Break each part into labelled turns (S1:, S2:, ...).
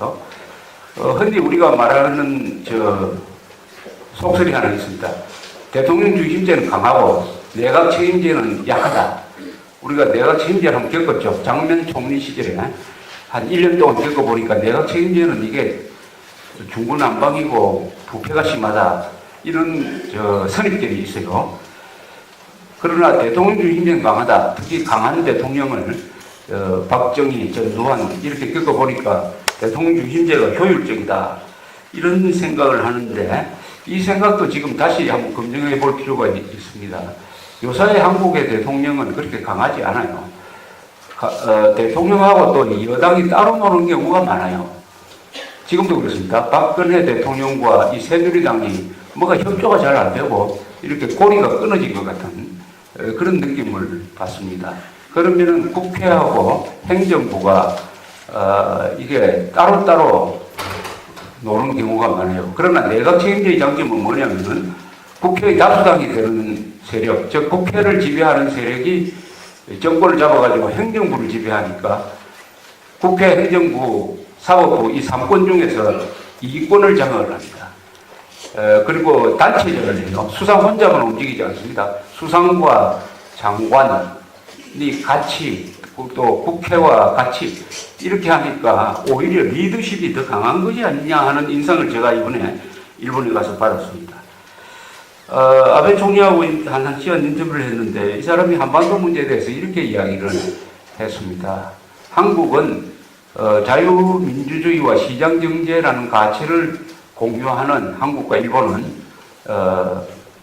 S1: 있어요. 흔히 우리가 말하는 속설이 하나 있습니다. 대통령 중심제는 강하고 내각 책임제는 약하다. 우리가 내각 책임제를 한번 겪었죠. 장면 총리 시절에 한 1년 동안 겪어보니까 내각 책임제는 이게 중구난방이고 부패가 심하다. 이런 선입견이 있어요. 그러나 대통령 중심제는 강하다. 특히 강한 대통령을 박정희, 전두환 이렇게 겪어보니까 대통령 중심제가 효율적이다. 이런 생각을 하는데 이 생각도 지금 다시 한번 검증해 볼 필요가 있습니다. 요사이 한국의 대통령은 그렇게 강하지 않아요. 대통령하고 또 여당이 따로 노는 경우가 많아요. 지금도 그렇습니다. 박근혜 대통령과 이 새누리당이 뭐가 협조가 잘 안 되고 이렇게 고리가 끊어진 것 같은 그런 느낌을 받습니다. 그러면은 국회하고 행정부가 이게 따로따로 노는 경우가 많아요. 그러나 내각 책임제의 장점은 뭐냐면은 국회의 다수당이 되는 세력, 즉 국회를 지배하는 세력이 정권을 잡아가지고 행정부를 지배하니까 국회, 행정부, 사법부 이 3권 중에서 2권을 장악을 합니다. 그리고 단체전을 해요. 수상 혼자만 움직이지 않습니다. 수상과 장관이 같이 또 국회와 같이 이렇게 하니까 오히려 리더십이 더 강한 것이 아니냐 하는 인상을 제가 이번에 일본에 가서 받았습니다. 아베 총리하고 한 시간 인터뷰를 했는데 이 사람이 한반도 문제에 대해서 이렇게 이야기를 했습니다. 한국은 자유민주주의와 시장경제라는 가치를 공유하는 한국과 일본은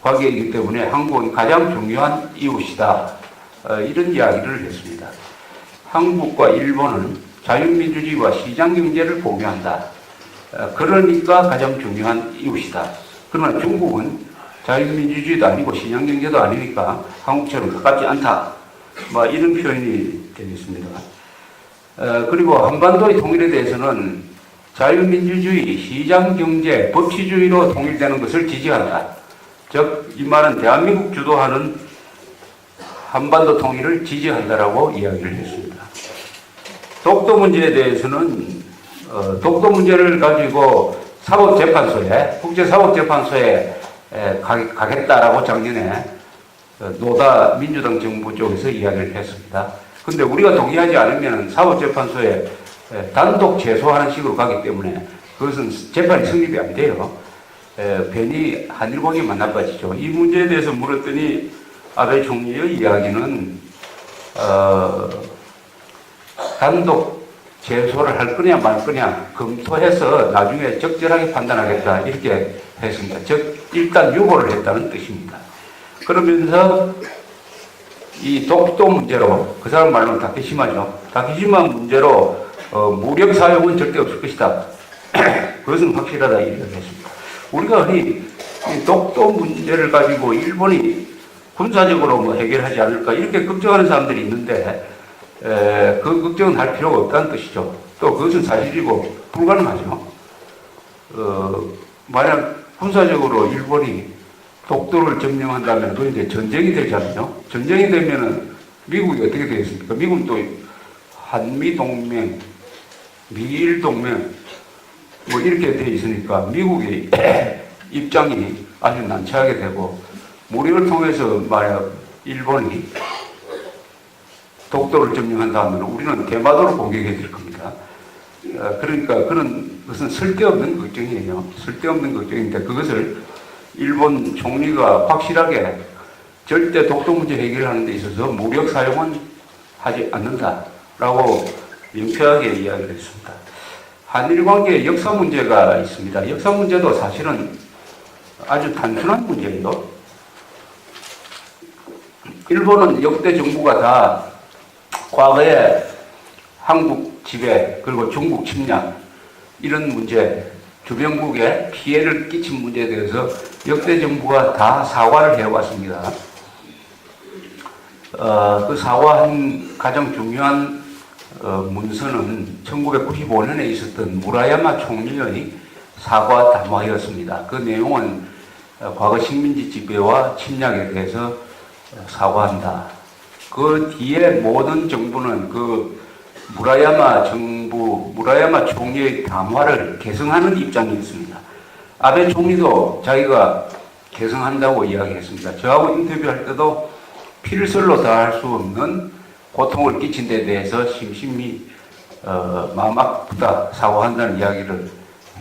S1: 관계이기 때문에 한국은 가장 중요한 이웃이다. 이런 이야기를 했습니다. 한국과 일본은 자유민주주의와 시장경제를 공유한다. 그러니까 가장 중요한 이웃이다. 그러나 중국은 자유민주주의도 아니고 시장경제도 아니니까 한국처럼 가깝지 않다. 이런 표현이 되겠습니다. 그리고 한반도의 통일에 대해서는 자유민주주의, 시장경제, 법치주의로 통일되는 것을 지지한다. 즉, 이 말은 대한민국 주도하는 한반도 통일을 지지한다라고 이야기를 했습니다. 독도 문제에 대해서는 독도 문제를 가지고 사법재판소에, 국제사법재판소에 가겠다라고 작년에 노다 민주당 정부 쪽에서 이야기를 했습니다. 근데 우리가 동의하지 않으면 사법재판소에 단독 제소하는 식으로 가기 때문에 그것은 재판이 성립이 안 돼요. 괜히 한일관계만 나빠지죠. 이 문제에 대해서 물었더니 아베 총리의 이야기는 단독 제소를 할 거냐 말 거냐 검토해서 나중에 적절하게 판단하겠다 이렇게 했습니다. 즉 일단 유보를 했다는 뜻입니다. 그러면서 이 독도 문제로 그 사람 말로는 다케시마죠. 다케시마 문제로 무력 사용은 절대 없을 것이다. 그것은 확실하다 이렇게 했습니다. 우리가 흔히 이 독도 문제를 가지고 일본이 군사적으로 해결하지 않을까 이렇게 걱정하는 사람들이 있는데 그 걱정은 할 필요가 없다는 뜻이죠. 또 그것은 사실이고 불가능하죠. 만약 군사적으로 일본이 독도를 점령한다면 그 이제 전쟁이 되잖아요. 전쟁이 되면은 미국이 어떻게 되겠습니까? 미국은 또 한미동맹, 미일동맹 이렇게 돼 있으니까 미국의 입장이 아주 난처하게 되고 무력을 통해서 만약 일본이 독도를 점령한다면 우리는 대마도를 공격해 줄 겁니다. 그러니까 그런 것은 쓸데없는 걱정이에요. 쓸데없는 걱정인데 그것을 일본 총리가 확실하게 절대 독도 문제 해결하는 데 있어서 무력 사용은 하지 않는다라고 명쾌하게 이야기를 했습니다. 한일 관계에 역사 문제가 있습니다. 역사 문제도 사실은 아주 단순한 문제예요. 일본은 역대 정부가 다 과거에 한국 지배 그리고 중국 침략 이런 문제 주변국에 피해를 끼친 문제에 대해서 역대 정부가 다 사과를 해왔습니다. 그 사과한 가장 중요한 문서는 1995년에 있었던 무라야마 총리의 사과 담화였습니다. 그 내용은 과거 식민지 지배와 침략에 대해서 사과한다. 그 뒤에 모든 정부는 그 무라야마 정부, 무라야마 총리의 담화를 개성하는 입장이었습니다. 아베 총리도 자기가 개성한다고 이야기했습니다. 저하고 인터뷰할 때도 필설로 다 할 수 없는 고통을 끼친 데 대해서 심심히 마음 아프다 사과한다는 이야기를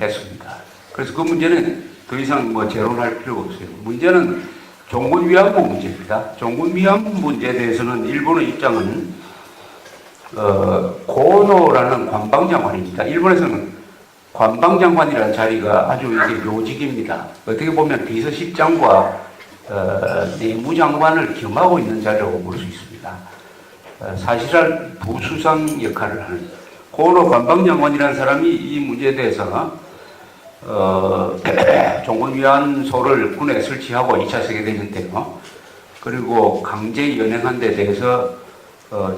S1: 했습니다. 그래서 그 문제는 더 이상 재론할 필요가 없어요. 문제는 종군 위안부 문제입니다. 종군 위안부 문제에 대해서는 일본의 입장은 고노라는 관방장관입니다. 일본에서는 관방장관이라는 자리가 아주 이게 묘직입니다. 어떻게 보면 비서실장과 내무장관을 겸하고 있는 자리라고 볼 수 있습니다. 사실은 부수상 역할을 하는 고노 관방장관이라는 사람이 이 문제에 대해서 종군위안소를 군에 설치하고 2차 세계대전 때요. 그리고 강제 연행한 데 대해서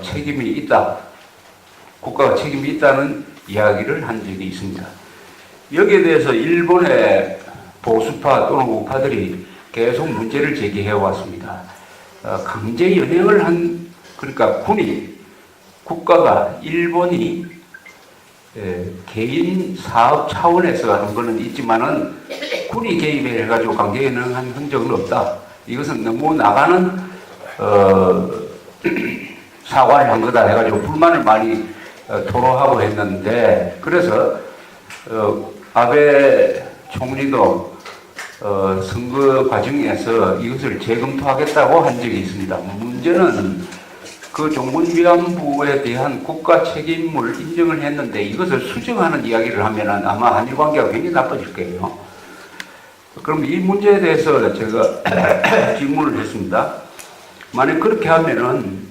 S1: 책임이 있다. 국가가 책임이 있다는 이야기를 한 적이 있습니다. 여기에 대해서 일본의 보수파 또는 우파들이 계속 문제를 제기해 왔습니다. 강제 연행을 한, 그러니까 국가가, 일본이 개인 사업 차원에서 하는 거는 있지만은 군이 개입해 가지고 강제 연행한 흔적은 없다. 이것은 너무 나가는 사과를 한 거다 해가지고 불만을 많이 토로하고 했는데, 그래서 아베 총리도 선거 과정에서 이것을 재검토하겠다고 한 적이 있습니다. 문제는 그 종군 위안부에 대한 국가 책임을 인정을 했는데 이것을 수정하는 이야기를 하면은 아마 한일 관계가 굉장히 나빠질 거예요. 그럼 이 문제에 대해서 제가 질문을 했습니다. 만약 그렇게 하면은